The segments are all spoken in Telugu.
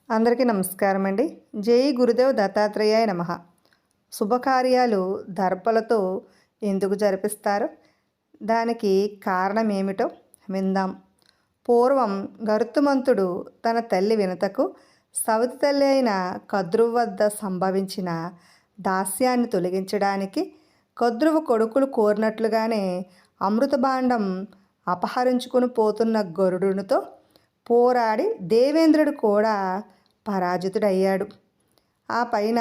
అందరికీ నమస్కారం అండి. జై గురుదేవ్ దత్తాత్రేయాయ నమః. శుభకార్యాలు దర్భలతో ఎందుకు జరిపిస్తారు? దానికి కారణం ఏమిటో విందాం. పూర్వం గరుత్మంతుడు తన తల్లి వినతకు సవతి తల్లి అయిన కద్రువు వద్ద సంభవించిన దాస్యాన్ని తొలగించడానికి కద్రువు కొడుకులు కోరినట్లుగానే అమృత భాండం అపహరించుకుని పోతున్న గరుడునితో పోరాడి దేవేంద్రుడు కూడా పరాజితుడయ్యాడు. ఆ పైన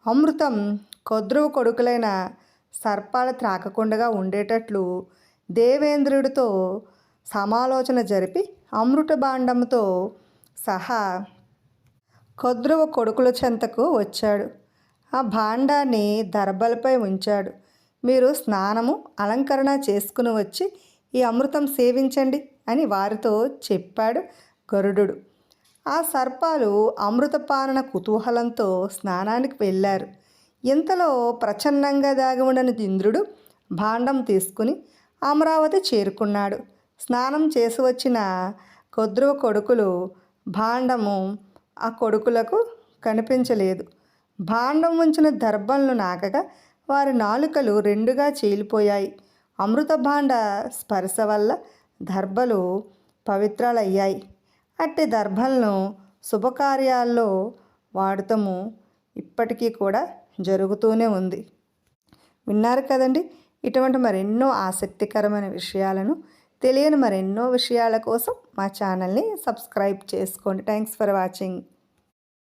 అమృతం కద్రువు కొడుకులైన సర్పాలు త్రాకకుండా ఉండేటట్లు దేవేంద్రుడితో సమాలోచన జరిపి అమృత భాండంతో సహా కద్రువ కొడుకుల చెంతకు వచ్చాడు. ఆ భాండాన్ని దర్భలపై ఉంచాడు. మీరు స్నానము అలంకరణ చేసుకుని వచ్చి ఈ అమృతం సేవించండి అని వారితో చెప్పాడు గరుడు. ఆ సర్పాలు అమృతపాలన కుతూహలంతో స్నానానికి వెళ్ళారు. ఇంతలో ప్రచన్నంగా దాగి ఉండని ఇంద్రుడు భాండం తీసుకుని అమరావతి చేరుకున్నాడు. స్నానం చేసి వచ్చిన కద్రువ కొడుకులు భాండము ఆ కొడుకులకు కనిపించలేదు. భాండం ఉంచిన దర్భలను నాకగా వారి నాలుకలు రెండుగా చీలిపోయాయి. అమృత భాండ స్పర్శ వల్ల దర్భలు పవిత్రాలయ్యాయి. అట్టి దర్భలను శుభకార్యాల్లో వాడటము ఇప్పటికీ కూడా జరుగుతూనే ఉంది. విన్నారు కదండి. ఇటువంటి మరెన్నో ఆసక్తికరమైన విషయాలను, తెలియని మరెన్నో విషయాల కోసం మా ఛానల్ని సబ్స్క్రైబ్ చేసుకోండి. Thanks for watching.